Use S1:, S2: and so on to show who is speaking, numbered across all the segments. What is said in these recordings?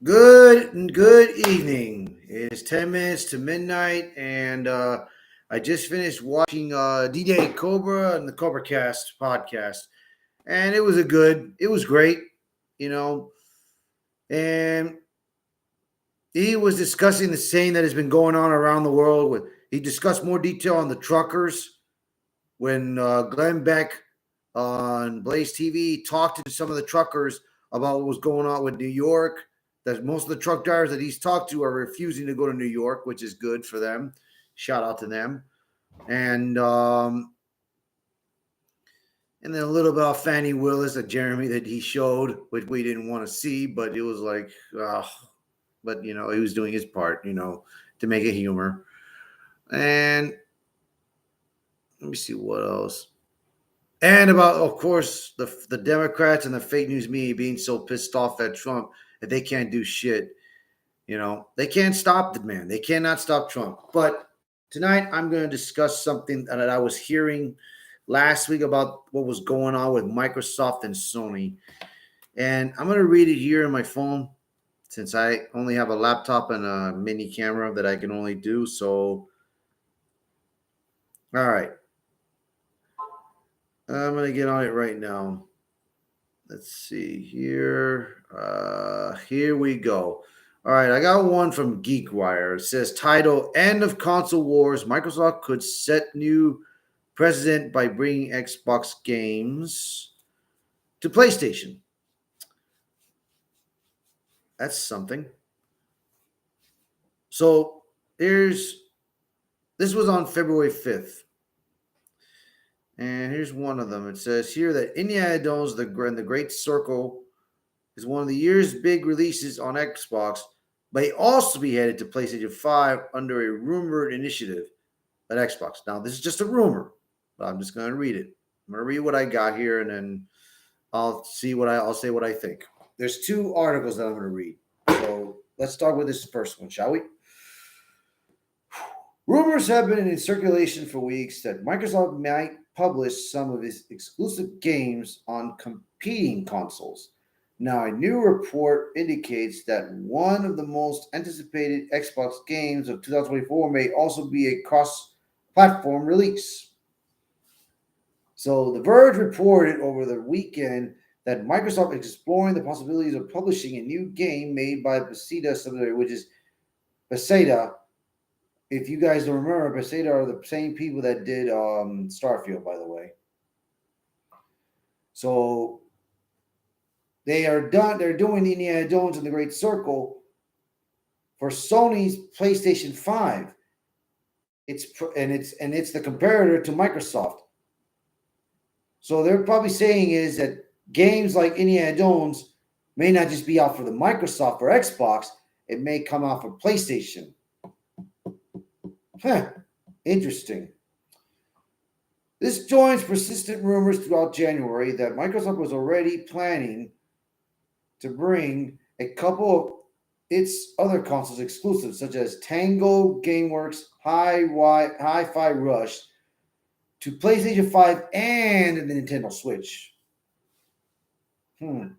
S1: Good evening. It's 10 minutes to midnight, and I just finished watching DJ Cobra and the Cobra Cast podcast, and it was great, you know. And he was discussing the same that has been going on around the world. He discussed more detail on the truckers when Glenn Beck on Blaze TV talked to some of the truckers about what was going on with New York. That most of the truck drivers that he's talked to are refusing to go to New York, which is good for them. Shout out to them. And then a little bit about Fannie Willis that Jeremy that he showed, which we didn't want to see, but it was like, but he was doing his part, to make it humor. And let me see what else. And about, of course, the Democrats and the fake news media being so pissed off at Trump that they can't do shit. They can't stop the man. They cannot stop Trump. But tonight I'm going to discuss something that I was hearing last week about what was going on with Microsoft and Sony. And I'm going to read it here on my phone since I only have a laptop and a mini camera that I can only do. So, all right. I'm going to get on it right now. Let's see here. Here we go. All right, I got one from GeekWire. It says, title, End of Console Wars. Microsoft could set new precedent by bringing Xbox games to PlayStation. That's something. So this was on February 5th. And here's one of them. It says here that Indiana Jones and the Great Circle is one of the year's big releases on Xbox, may also be headed to PlayStation 5 under a rumored initiative at Xbox. Now, this is just a rumor, but I'm just going to read it. I'm going to read what I got here, and then I'll say what I think. There's two articles that I'm going to read. So let's start with this first one, shall we? Rumors have been in circulation for weeks that Microsoft might publish some of its exclusive games on competing consoles. Now, a new report indicates that one of the most anticipated Xbox games of 2024 may also be a cross-platform release. So, The Verge reported over the weekend that Microsoft is exploring the possibilities of publishing a new game made by Bethesda subsidiary, which is Bethesda. If you guys don't remember, Bethesda are the same people that did Starfield, by the way. So they're doing Indiana Jones and the Great Circle for Sony's PlayStation 5. It's the comparator to Microsoft. So they're probably saying is that games like Indiana Jones may not just be out for the Microsoft or Xbox, it may come out for PlayStation. Interesting. This joins persistent rumors throughout January that Microsoft was already planning to bring a couple of its other consoles exclusives, such as Tango Gameworks Hi-Fi Rush, to PlayStation 5 and the Nintendo Switch. Now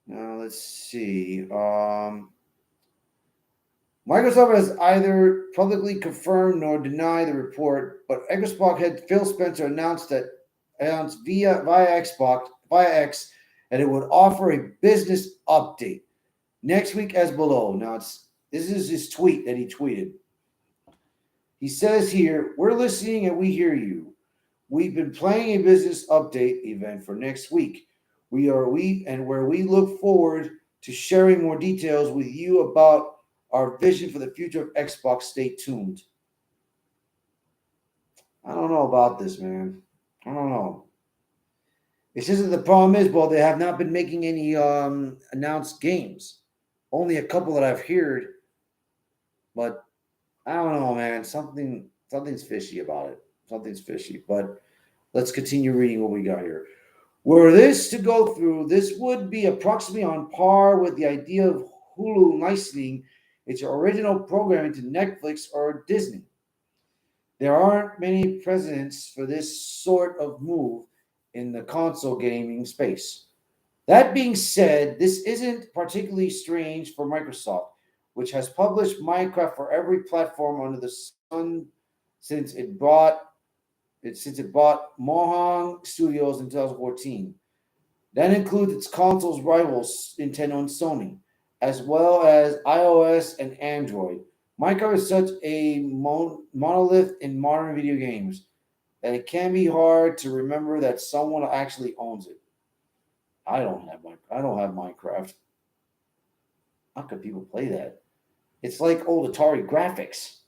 S1: let's see. Microsoft has either publicly confirmed nor denied the report, but Xbox head Phil Spencer announced via X that it would offer a business update next week as below. Now this is his tweet that he tweeted. He says here, "We're listening and we hear you. We've been planning a business update event for next week. Where we look forward to sharing more details with you about our vision for the future of Xbox. Stay tuned." I don't know about this, man. I don't know. It's just that the problem is, well, they have not been making any announced games. Only a couple that I've heard. But I don't know, man. Something's fishy about it. Something's fishy. But let's continue reading what we got here. Were this to go through, this would be approximately on par with the idea of Hulu licensing its original programming to Netflix or Disney. There aren't many precedents for this sort of move in the console gaming space.
S2: That being said, this isn't particularly strange for Microsoft, which has published Minecraft for every platform under the sun since it bought Mohang Studios in 2014. That includes its consoles rivals Nintendo and Sony, as well as iOS and Android. Minecraft is such a monolith in modern video games that it can be hard to remember that someone actually owns it. I don't have Minecraft. How could people play that? It's like old Atari graphics.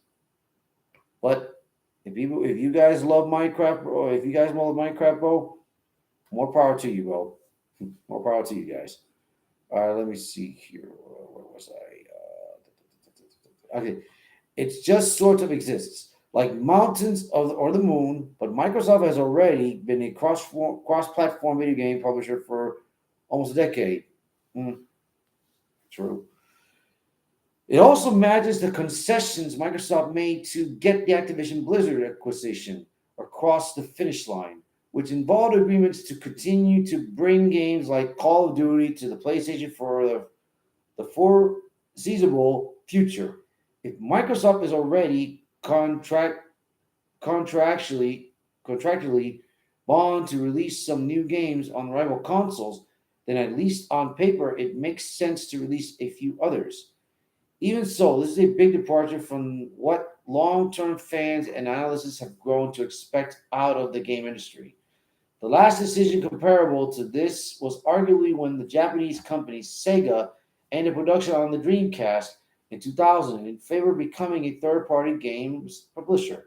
S2: But if you guys love Minecraft, bro, if you guys love Minecraft, bro, more power to you, bro. More power to you guys. All right, let me see here. Where was I? Okay, it's just sort of exists like mountains of or the moon. But Microsoft has already been a cross platform video game publisher for almost a decade. Mm, true. It also matches the concessions Microsoft made to get the Activision Blizzard acquisition across the finish line, which involved agreements to continue to bring games like Call of Duty to the PlayStation for the foreseeable future. If Microsoft is already contractually contractually bound to release some new games on rival consoles, then at least on paper it makes sense to release a few others. Even so, this is a big departure from what long term fans and analysts have grown to expect out of the game industry. The last decision comparable to this was arguably when the Japanese company Sega ended production on the Dreamcast in 2000 in favor of becoming a third party games publisher.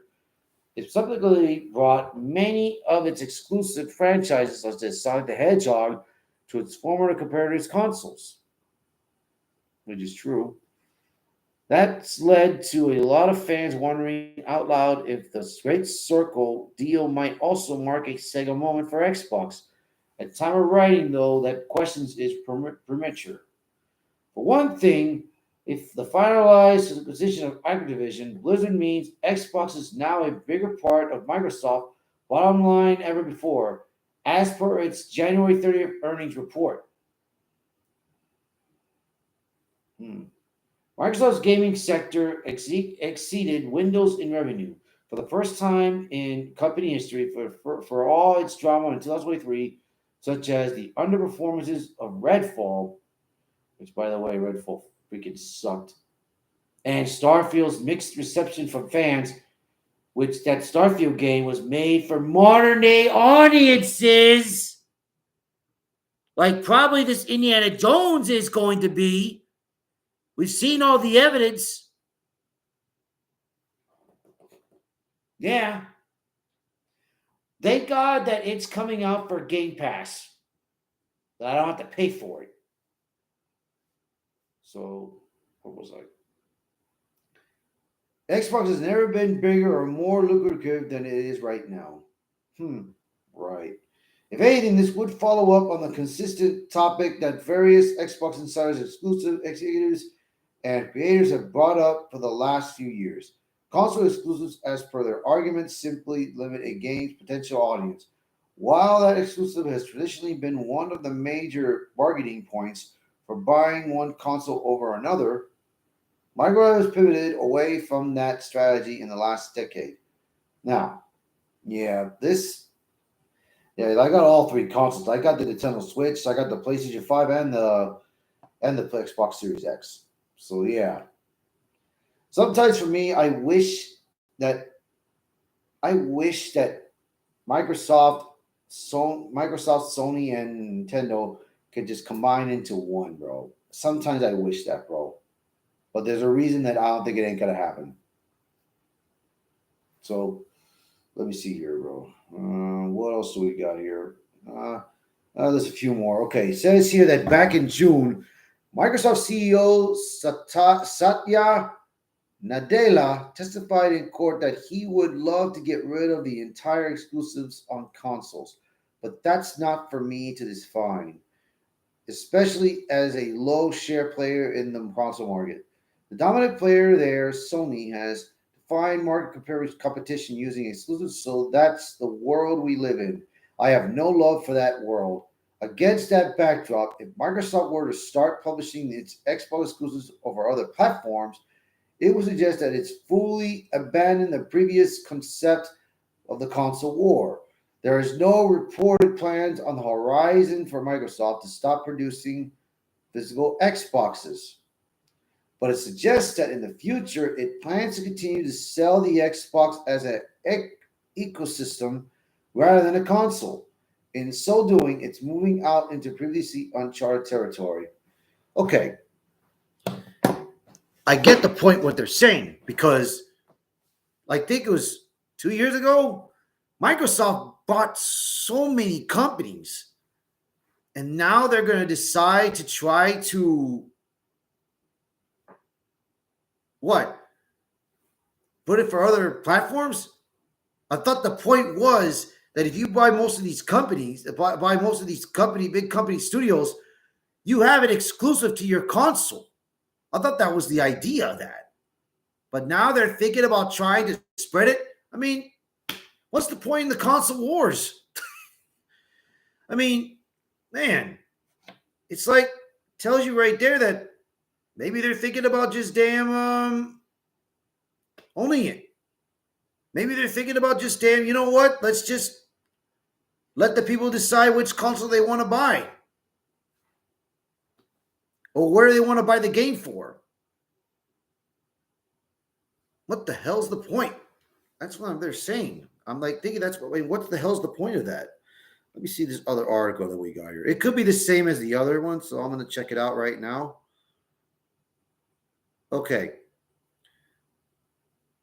S2: It subsequently brought many of its exclusive franchises, such as Sonic the Hedgehog, to its former competitors' consoles, which is true. That's led to a lot of fans wondering out loud if the Great Circle deal might also mark a Sega moment for Xbox. At the time of writing, though, that questions is premature. For one thing, if the finalized acquisition of Activision Blizzard means Xbox is now a bigger part of Microsoft bottom line ever before, as per its January 30th earnings report. Hmm. Microsoft's gaming sector exceeded Windows in revenue for the first time in company history for all its drama in 2023, such as the underperformances of Redfall, which, by the way, Redfall freaking sucked, and Starfield's mixed reception from fans, which that Starfield game was made for modern day audiences, like probably this Indiana Jones is going to be. We've seen all the evidence. Yeah. Thank God that it's coming out for Game Pass. That I don't have to pay for it. So, what was I? Xbox has never been bigger or more lucrative than it is right now. Right. If anything, this would follow up on the consistent topic that various Xbox Insiders exclusive executives and creators have brought up for the last few years. Console exclusives, as per their arguments, simply limit a game's potential audience. While that exclusive has traditionally been one of the major bargaining points for buying one console over another, Microsoft has pivoted away from that strategy in the last decade. Now, yeah, I got all three consoles. I got the Nintendo Switch, I got the PlayStation 5 and the Xbox Series X. So yeah. Sometimes for me, that I wish that Microsoft, Sony, and Nintendo could just combine into one, bro. Sometimes I wish that, bro. But there's a reason that I don't think it ain't gonna happen. So let me see here, bro. What else do we got here? There's a few more. Okay, it says here that back in June, Microsoft CEO Satya Nadella testified in court that he would love to get rid of the entire exclusives on consoles, but that's not for me to define, especially as a low share player in the console market. The dominant player there, Sony, has defined market competition using exclusives, so that's the world we live in. I have no love for that world. Against that backdrop, if Microsoft were to start publishing its Xbox exclusives over other platforms, it would suggest that it's fully abandoned the previous concept of the console war. There is no reported plans on the horizon for Microsoft to stop producing physical Xboxes, but it suggests that in the future it plans to continue to sell the Xbox as an ecosystem rather than a console. In so doing, it's moving out into previously uncharted territory. Okay, I get the point what they're saying because I think it was 2 years ago, Microsoft bought so many companies, and now they're going to decide to try to what? Put it for other platforms? I thought the point was that if you buy most of these companies, buy most of these big company studios, you have it exclusive to your console. I thought that was the idea of that. But now they're thinking about trying to spread it. I mean, what's the point in the console wars? I mean, man, it's like tells you right there that maybe they're thinking about just damn owning it. Maybe they're thinking about just damn, you know what? Let's just let the people decide which console they want to buy. Or where they want to buy the game for. What the hell's the point? That's what they're saying. I'm like thinking that's what the hell's the point of that? Let me see this other article that we got here. It could be the same as the other one, so I'm going to check it out right now. Okay.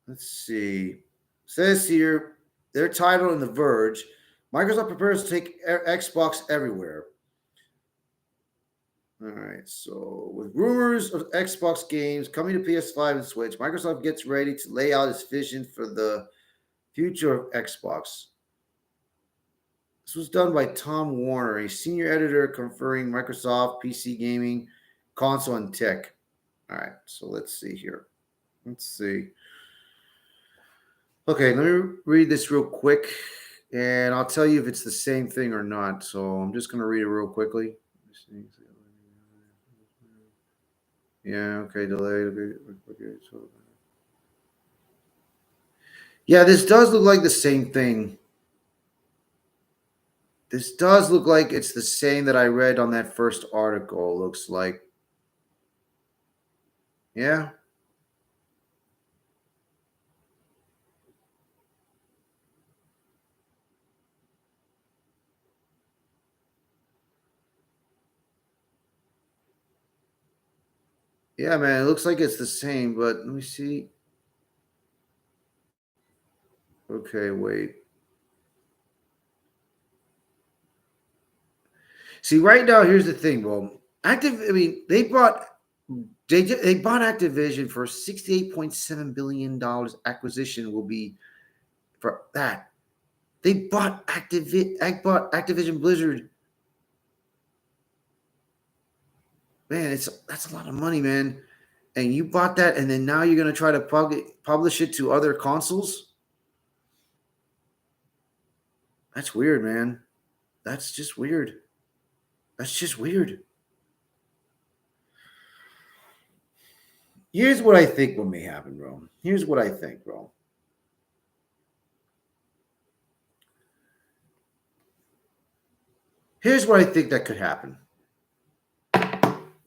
S2: Let's see. It says here, their title in The Verge, Microsoft prepares to take Xbox everywhere. All right, so with rumors of Xbox games coming to PS5 and Switch, Microsoft gets ready to lay out its vision for the future of Xbox. This was done by Tom Warner, a senior editor covering Microsoft, PC gaming, console, and tech. All right, so let's see here. Let's see. Okay, let me read this real quick, and I'll tell you if it's the same thing or not. So I'm just going to read it real quickly. Yeah, okay, delayed. Okay, so yeah, this does look like the same thing. This does look like it's the same that I read on that first article. Looks like, yeah. Yeah, man, it looks like it's the same, but let me see. Okay, wait. See, right now, here's the thing, bro. They bought Activision for $68.7 billion. Acquisition will be for that. They bought Activision Blizzard. Man, that's a lot of money, man. And you bought that, and then now you're gonna try to publish it to other consoles. That's weird, man. That's just weird. That's just weird. Here's what I think what may happen, bro. Here's what I think, bro. Here's what I think that could happen.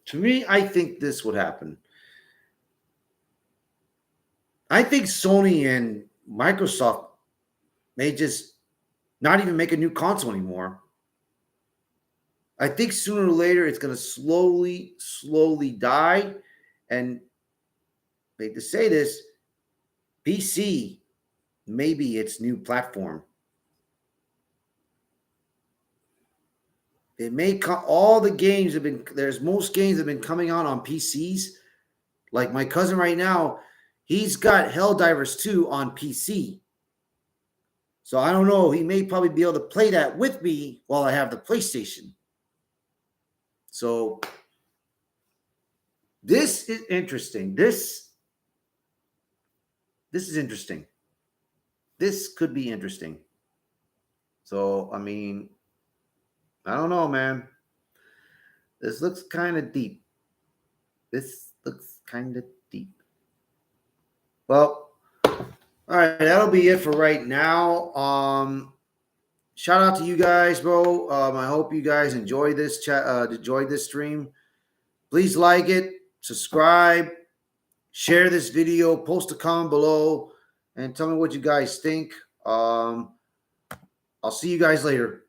S2: To me, I think this would happen. I think Sony and Microsoft may just not even make a new console anymore. I think sooner or later it's going to slowly die. And I hate to say this, PC may be its new platform. It may all the games have been most games have been coming out on PCs. Like my cousin right now, he's got Helldivers 2 on PC. So I don't know. He may probably be able to play that with me while I have the PlayStation. So this is interesting. This is interesting. This could be interesting. So I mean,
S1: I don't know, man. This looks kind of deep. This looks kind of deep. Well, all right, that'll be it for right now. Shout out to you guys, bro. I hope you guys enjoyed this chat, enjoyed this stream. Please like it, subscribe, share this video, post a comment below, and tell me what you guys think. I'll see you guys later.